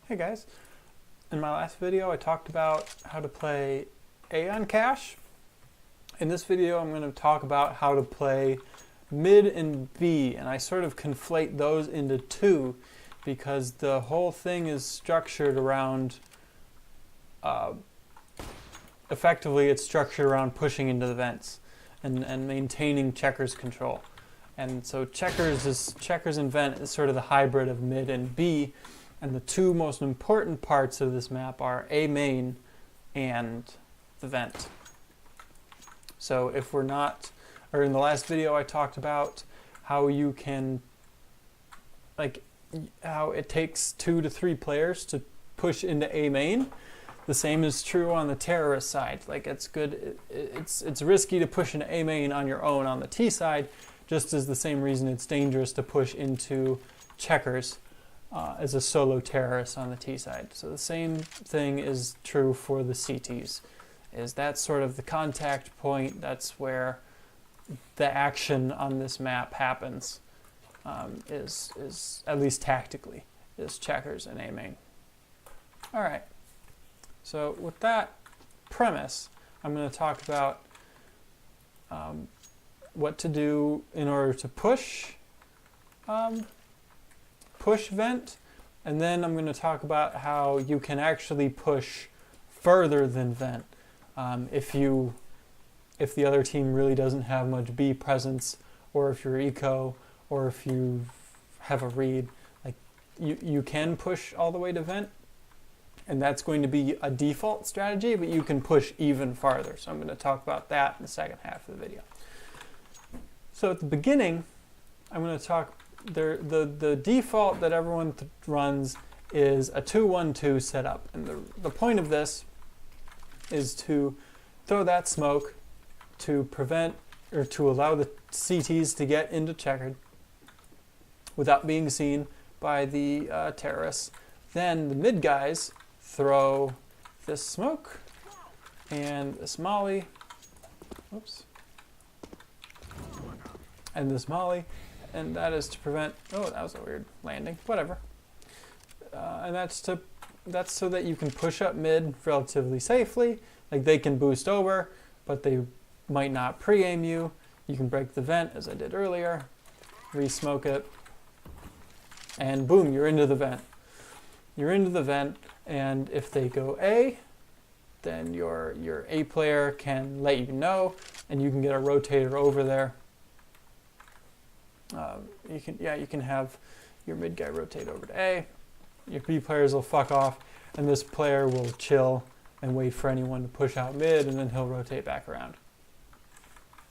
Hey guys, in my last video I talked about how to play A on cache. In this video I'm going to talk about how to play mid and B, and I sort of conflate those into two because the whole thing is structured around, effectively it's structured around pushing into the vents and maintaining checkers control. And so checkers and vent is sort of the hybrid of mid and B. And the two most important parts of this map are A main and the vent. So if we're not, or in the last video I talked about how you can, how it takes 2 to 3 players to push into A main. The same is true on the terrorist side. Like it's risky to push into A main on your own on the T side, just as the same reason it's dangerous to push into checkers as a solo terrorist on the T side. So the same thing is true for the CTs. That's sort of the contact point. That's where the action on this map happens. Is at least tactically is checkers and A main. All right. So with that premise, I'm going to talk about what to do in order to push vent, and then I'm going to talk about how you can actually push further than vent if the other team really doesn't have much B presence, or if you're eco, or if you have a read. Like you can push all the way to vent, and that's going to be a default strategy, but you can push even farther. So I'm going to talk about that in the second half of the video. So at the beginning, I'm going to talk. The default that everyone runs is a 2-1-2 setup, and the point of this is to throw that smoke to prevent or to allow the CTs to get into checkered without being seen by the terrorists. Then the mid guys throw this smoke and this molly, and this molly. And that is to prevent, oh, that was a weird landing, whatever. And that's so that you can push up mid relatively safely. Like they can boost over, but they might not pre-aim you. You can break the vent, as I did earlier, re-smoke it, and boom, you're into the vent. You're into the vent, and if they go A, then your A player can let you know, and you can get a rotator over there. You can have your mid guy rotate over to A. Your B players will fuck off, and this player will chill and wait for anyone to push out mid, and then he'll rotate back around.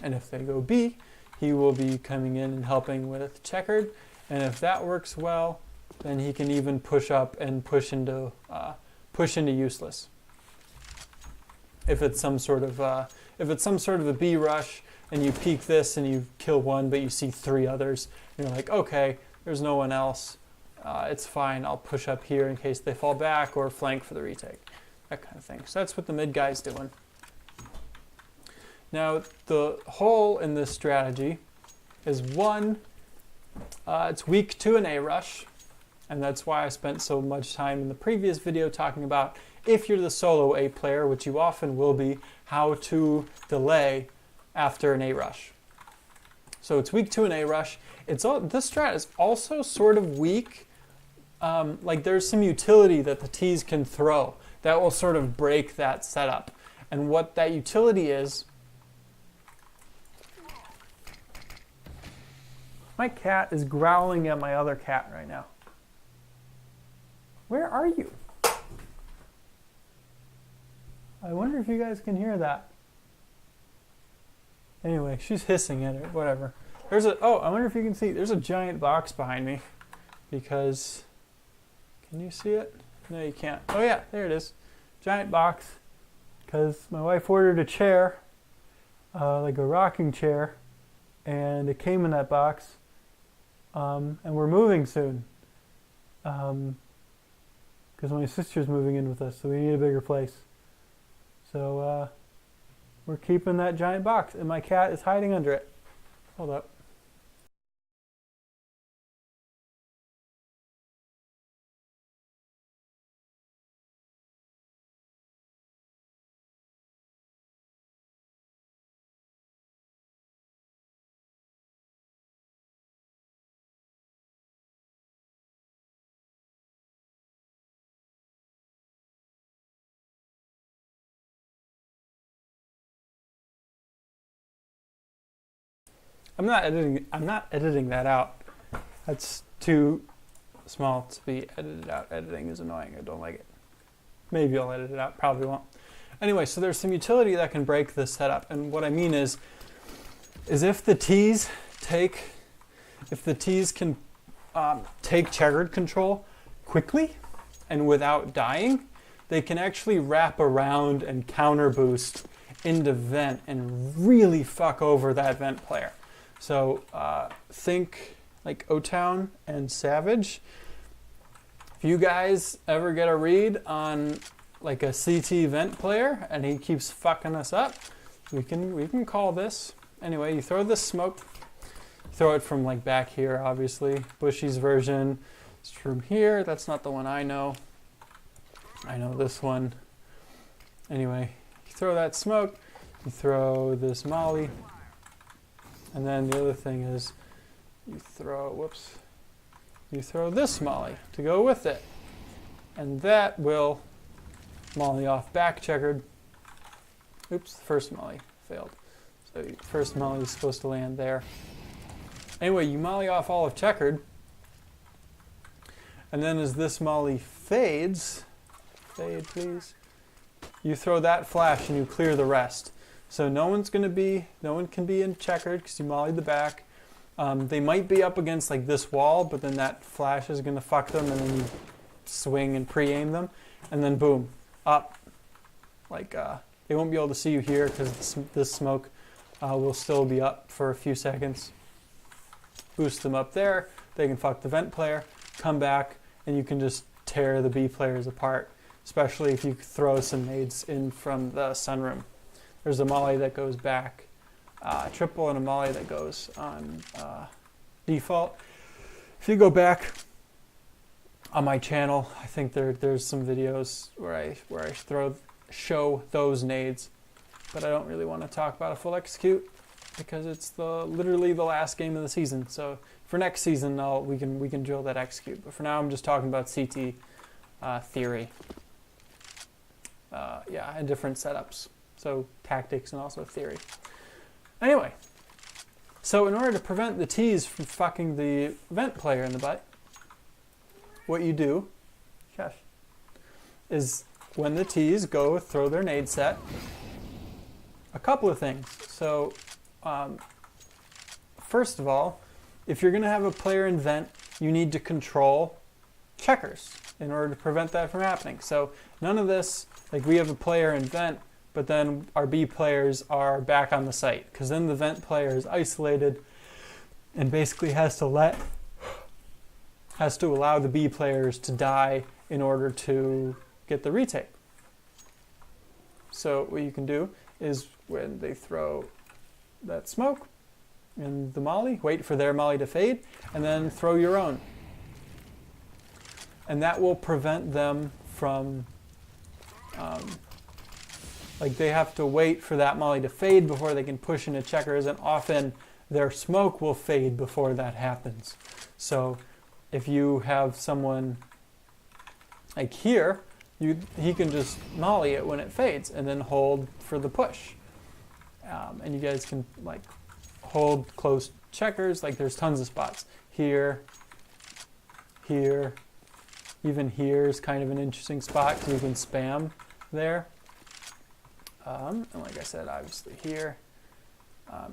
And if they go B, he will be coming in and helping with checkered. And if that works well, then he can even push up and push into useless. If it's some sort of a B rush, and you peek this and you kill one, but you see 3 others, and you're like, okay, there's no one else. It's fine. I'll push up here in case they fall back or flank for the retake. That kind of thing. So that's what the mid guy's doing. Now, the hole in this strategy is one, it's weak to an A rush, and that's why I spent so much time in the previous video talking about if you're the solo A player, which you often will be, how to delay after an A rush. So it's weak to an A rush. This strat is also sort of weak. Like there's some utility that the T's can throw that will sort of break that setup. And what that utility is, my cat is growling at my other cat right now. Where are you? I wonder if you guys can hear that. Anyway, she's hissing at it, whatever. I wonder if you can see, there's a giant box behind me. Because, can you see it? No, you can't. Oh yeah, there it is. Giant box. Because my wife ordered a chair, like a rocking chair, and it came in that box. And we're moving soon. Because my sister's moving in with us, so we need a bigger place. So, we're keeping that giant box, and my cat is hiding under it. Hold up. I'm not editing that out. That's too small to be edited out. Editing is annoying. I don't like it. Maybe I'll edit it out. Probably won't. Anyway, so there's some utility that can break this setup. And what I mean is if the T's can take checkered control quickly and without dying, they can actually wrap around and counter boost into vent and really fuck over that vent player. So think like O-Town and Savage. If you guys ever get a read on like a CT vent player and he keeps fucking us up, we can call this. Anyway, you throw this smoke, throw it from like back here, obviously. Bushy's version is from here. That's not the one I know. I know this one. Anyway, you throw that smoke, you throw this molly, and then the other thing is you throw this molly to go with it. And that will molly off back checkered. Oops, the first molly failed. So first molly is supposed to land there. Anyway, you molly off all of checkered. And then as this molly fades, fade please, you throw that flash and you clear the rest. So no one can be in checkered because you mollied the back. They might be up against like this wall, but then that flash is going to fuck them, and then you swing and pre-aim them, and then boom, up. Like they won't be able to see you here because this smoke will still be up for a few seconds. Boost them up there, they can fuck the vent player, come back, and you can just tear the B players apart, especially if you throw some nades in from the sunroom. There's a molly that goes back triple and a molly that goes on default. If you go back on my channel, I think there's some videos where I show those nades, but I don't really want to talk about a full execute because it's literally the last game of the season. So for next season, we can drill that execute. But for now, I'm just talking about CT theory. And different setups. So tactics and also theory. Anyway, so in order to prevent the T's from fucking the vent player in the butt, what you do, is when the T's go throw their nade set, a couple of things. So first of all, if you're going to have a player in vent, you need to control checkers in order to prevent that from happening. So none of this, like we have a player in vent, but then our B players are back on the site, because then the vent player is isolated and basically has to allow the B players to die in order to get the retake. So what you can do is when they throw that smoke and the molly, wait for their molly to fade, and then throw your own. And that will prevent them from they have to wait for that molly to fade before they can push into checkers, and often their smoke will fade before that happens. So if you have someone like here, he can just molly it when it fades and then hold for the push. And you guys can like hold close checkers. Like there's tons of spots. Here, even here is kind of an interesting spot because you can spam there. And like I said, obviously here.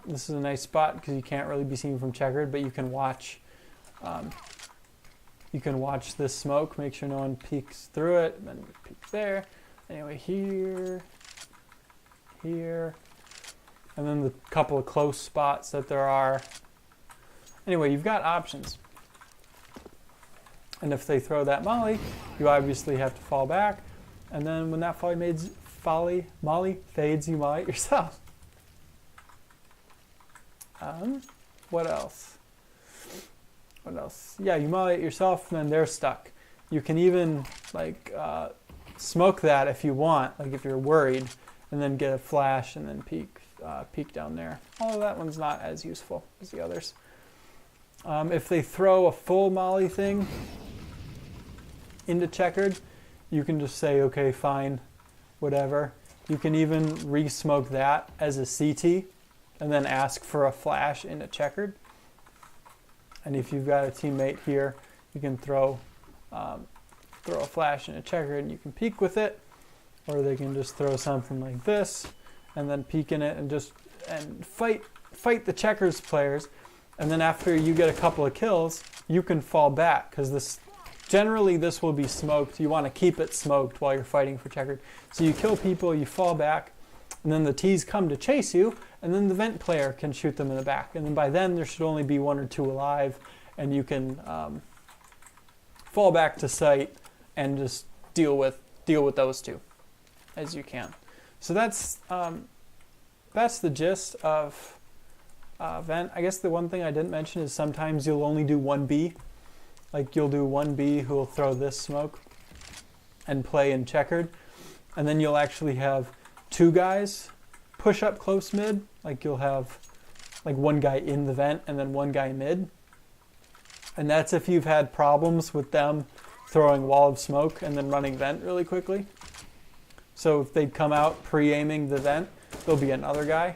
This is a nice spot because you can't really be seen from checkered, but you can watch this smoke, make sure no one peeks through it, and then peek there. Anyway, here, and then the couple of close spots that there are. Anyway, you've got options. And if they throw that molly, you obviously have to fall back. And then when that molly fades, you molly it yourself. What else? Yeah, you molly it yourself, and then they're stuck. You can even smoke that if you want, like if you're worried, and then get a flash and then peek down there. Although that one's not as useful as the others. If they throw a full molly thing into checkered, you can just say, okay, fine, whatever. You can even re-smoke that as a CT and then ask for a flash in a checkered. And if you've got a teammate here, you can throw a flash in a checkered and you can peek with it, or they can just throw something like this and then peek in it and fight the checkers players. And then after you get a couple of kills, you can fall back, because generally this will be smoked. You want to keep it smoked while you're fighting for checkered. So you kill people, you fall back, and then the T's come to chase you, and then the vent player can shoot them in the back. And then by then there should only be 1 or 2 alive, and you can fall back to site and just deal with those 2 as you can. So that's the gist of vent. I guess the one thing I didn't mention is sometimes you'll only do 1B. Like you'll do 1B who will throw this smoke and play in checkered, and then you'll actually have 2 guys push up close mid. Like you'll have like 1 guy in the vent and then 1 guy mid. And that's if you've had problems with them throwing wall of smoke and then running vent really quickly. So if they come out pre-aiming the vent, there'll be another guy,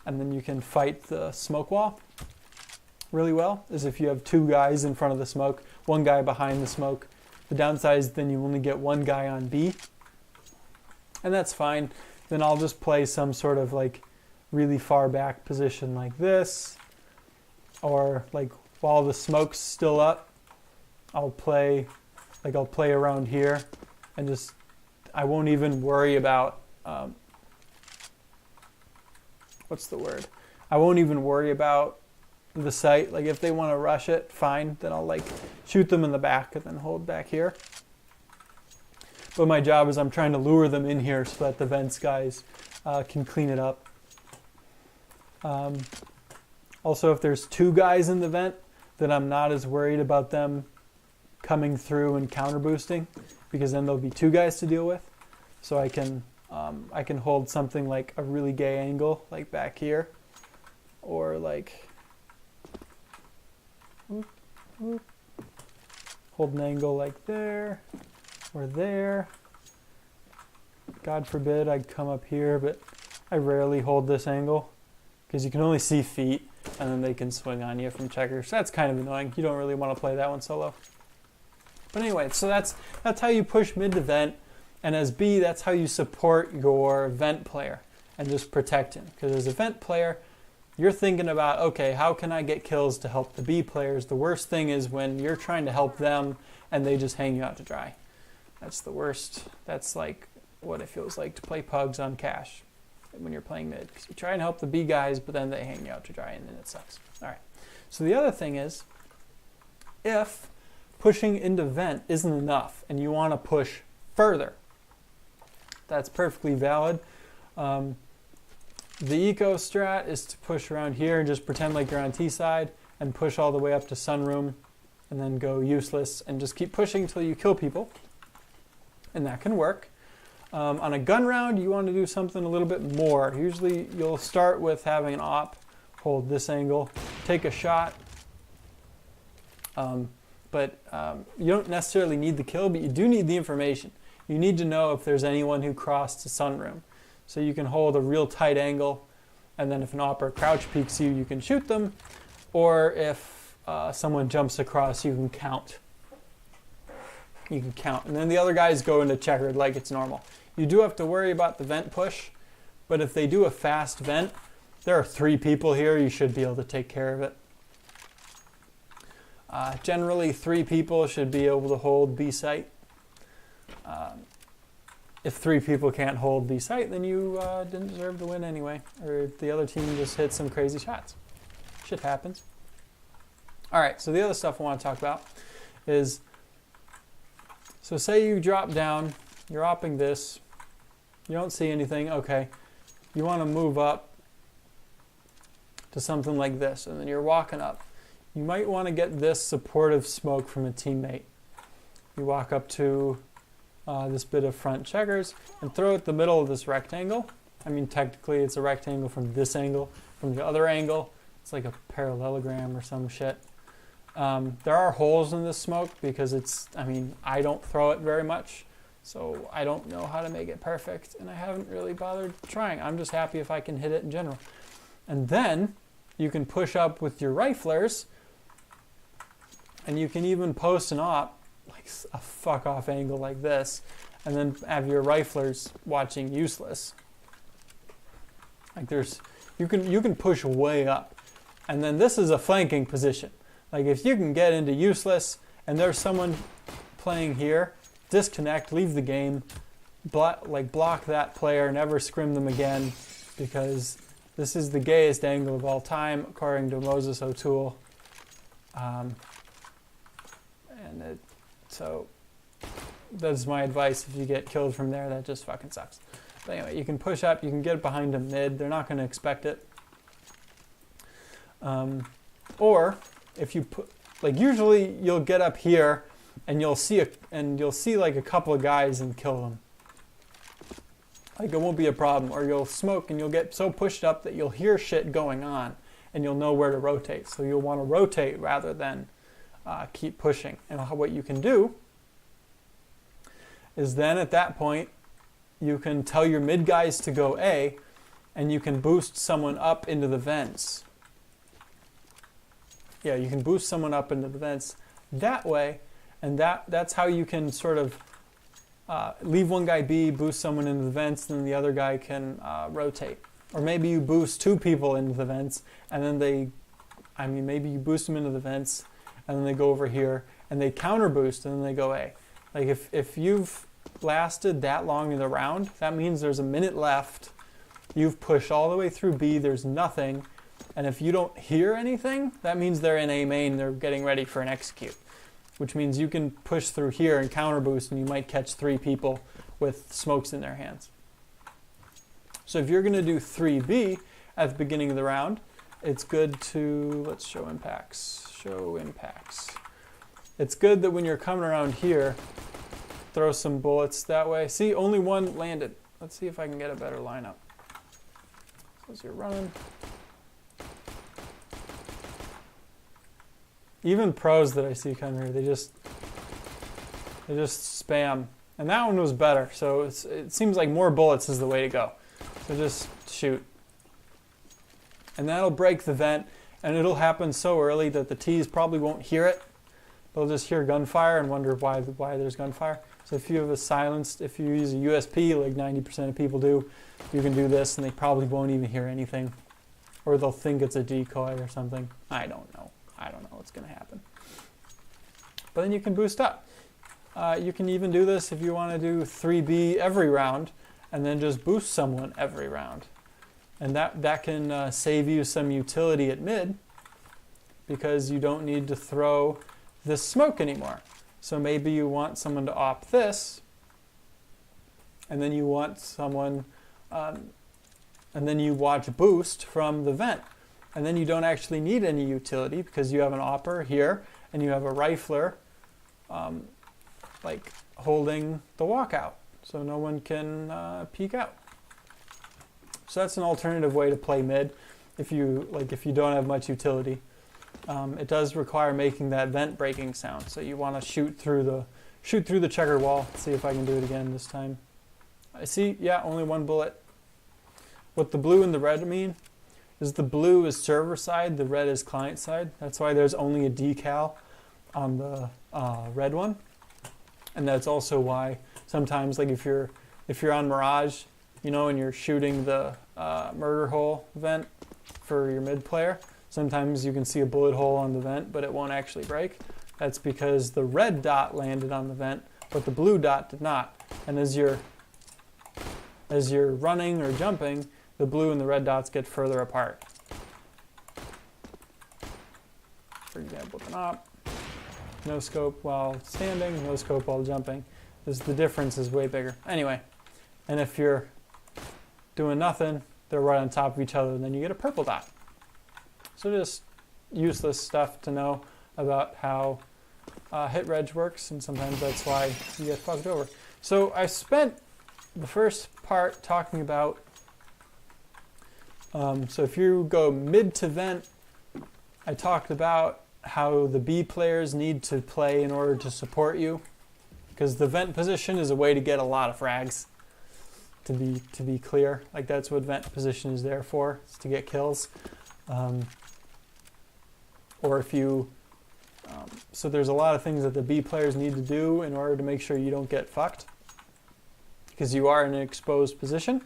and then you can fight the smoke wall really well, is if you have 2 guys in front of the smoke, 1 guy behind the smoke. The downside is then you only get 1 guy on B, and that's fine. Then I'll just play some sort of like really far back position like this, or like while the smoke's still up, I'll play around here, and just I won't even worry about I won't even worry about the site. Like if they want to rush it, fine, then I'll like shoot them in the back and then hold back here. But my job is I'm trying to lure them in here so that the vents guys can clean it up. Also, if there's 2 guys in the vent, then I'm not as worried about them coming through and counter boosting, because then there'll be 2 guys to deal with. So I can hold something like a really gay angle, like back here, or like hold an angle like there or there. God forbid I'd come up here, but I rarely hold this angle because you can only see feet and then they can swing on you from checkers. So that's kind of annoying. You don't really want to play that one solo. But anyway, so that's how you push mid to vent. And as B, that's how you support your vent player and just protect him. Because as a vent player, you're thinking about, okay, how can I get kills to help the B players? The worst thing is when you're trying to help them and they just hang you out to dry. That's the worst. That's like what it feels like to play pugs on cash when you're playing mid. Because you try and help the B guys, but then they hang you out to dry and then it sucks. All right. So the other thing is, if pushing into vent isn't enough and you want to push further, that's perfectly valid. The eco strat is to push around here and just pretend like you're on T side and push all the way up to sunroom and then go useless and just keep pushing until you kill people. And that can work. On a gun round, you want to do something a little bit more. Usually you'll start with having an op, hold this angle, take a shot. But you don't necessarily need the kill, but you do need the information. You need to know if there's anyone who crossed to sunroom. So you can hold a real tight angle, and then if an op or crouch peeks you, you can shoot them. Or if someone jumps across, you can count. You can count. And then the other guys go into checkered like it's normal. You do have to worry about the vent push, but if they do a fast vent, there are 3 people here, you should be able to take care of it. Generally, 3 people should be able to hold B site. If 3 people can't hold B site, then you didn't deserve to win anyway, or the other team just hit some crazy shots. Shit happens. All right, so the other stuff I want to talk about is, so say you drop down, you're opping this, you don't see anything, okay. You want to move up to something like this, and then you're walking up. You might want to get this supportive smoke from a teammate. You walk up to this bit of front checkers and throw it the middle of this rectangle. I mean, technically it's a rectangle from this angle. From the other angle, it's like a parallelogram or some shit. There are holes in this smoke because I don't throw it very much, so I don't know how to make it perfect, and I haven't really bothered trying. I'm just happy if I can hit it in general. And then you can push up with your riflers, and you can even post an op, like a fuck off angle like this, and then have your riflers watching useless. Like you can push way up. And then this is a flanking position. Like if you can get into useless and there's someone playing here, disconnect, leave the game, block that player, never scrim them again, because this is the gayest angle of all time, according to Moses O'Toole. So that's my advice. If you get killed from there, that just fucking sucks. But anyway, you can push up, you can get behind them mid. They're not going to expect it. Or if you put, like usually you'll get up here and you'll see like a couple of guys and kill them. Like it won't be a problem. Or you'll smoke and you'll get so pushed up that you'll hear shit going on and you'll know where to rotate. So you'll want to rotate rather than keep pushing. And what you can do is then at that point you can tell your mid guys to go A, and you can boost someone up into the vents. Yeah, you can boost someone up into the vents that way, and that's how you can sort of leave one guy B, boost someone into the vents, then the other guy can rotate. Or maybe you boost two people into the vents, and then maybe you boost them into the vents, and then they go over here, and they counter boost, and then they go A. Like if you've lasted that long in the round, that means there's a minute left. You've pushed all the way through B, there's nothing. And if you don't hear anything, that means they're in A main, they're getting ready for an execute. Which means you can push through here and counter boost, and you might catch 3 people with smokes in their hands. So if you're going to do 3B at the beginning of the round, it's good to, let's show impacts. It's good that when you're coming around here, throw some bullets that way. See, only one landed. Let's see if I can get a better lineup. So as you're running. Even pros that I see come here, they just spam. And that one was better. So it seems like more bullets is the way to go. So just shoot. And that'll break the vent, and it'll happen so early that the T's probably won't hear it. They'll just hear gunfire and wonder why there's gunfire. So if you have if you use a USP like 90% of people do, you can do this and they probably won't even hear anything. Or they'll think it's a decoy or something. I don't know what's going to happen. But then you can boost up. You can even do this if you want to do 3B every round and then just boost someone every round. And that can save you some utility at mid because you don't need to throw this smoke anymore. So maybe you want someone to op this, and then you want someone, and then you watch boost from the vent. And then you don't actually need any utility because you have an opper here, and you have a rifler like holding the walkout. So no one can peek out. So that's an alternative way to play mid if you don't have much utility. It does require making that vent breaking sound. So you want to shoot through the checkered wall. Let's see if I can do it again this time. I see, yeah, only one bullet. What the blue and the red mean is the blue is server side, the red is client side. That's why there's only a decal on the red one. And that's also why sometimes, like if you're on Mirage, and you're shooting the murder hole vent for your mid player, sometimes you can see a bullet hole on the vent, but it won't actually break. That's because the red dot landed on the vent, but the blue dot did not. And as you're running or jumping, the blue and the red dots get further apart. For example, with an op, no scope while standing, no scope while jumping. The difference is way bigger. Anyway, and if you're doing nothing, they're right on top of each other, and then you get a purple dot. So just useless stuff to know about how hit reg works, and sometimes that's why you get fucked over. So I spent the first part talking about, so if you go mid to vent, I talked about how the B players need to play in order to support you, because the vent position is a way to get a lot of frags. To be clear, like that's what vent position is there for, is to get kills. Or if you, so there's a lot of things that the B players need to do in order to make sure you don't get fucked, because you are in an exposed position.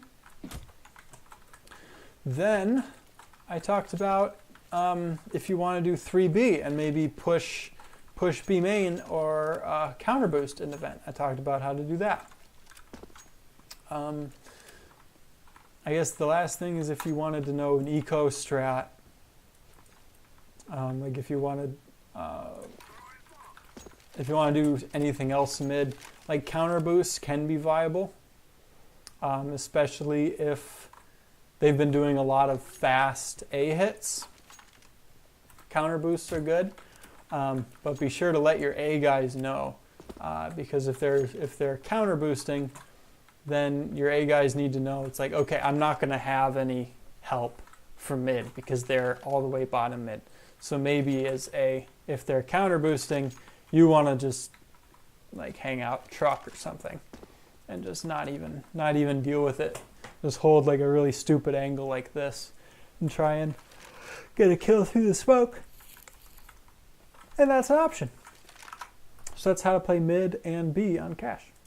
Then I talked about if you want to do 3B and maybe push B main or counter boost in the vent. I talked about how to do that. I guess the last thing is if you wanted to know an eco strat, like if you wanted, if you want to do anything else mid, like counter boosts can be viable, especially if they've been doing a lot of fast A hits. Counter boosts are good, but be sure to let your A guys know, because if they're counter boosting, then your A guys need to know it's like, okay, I'm not going to have any help from mid because they're all the way bottom mid. So maybe as A, if they're counter boosting, you want to just like hang out truck or something and just not even deal with it. Just hold like a really stupid angle like this and try and get a kill through the smoke. And that's an option. So that's how to play mid and B on Cash.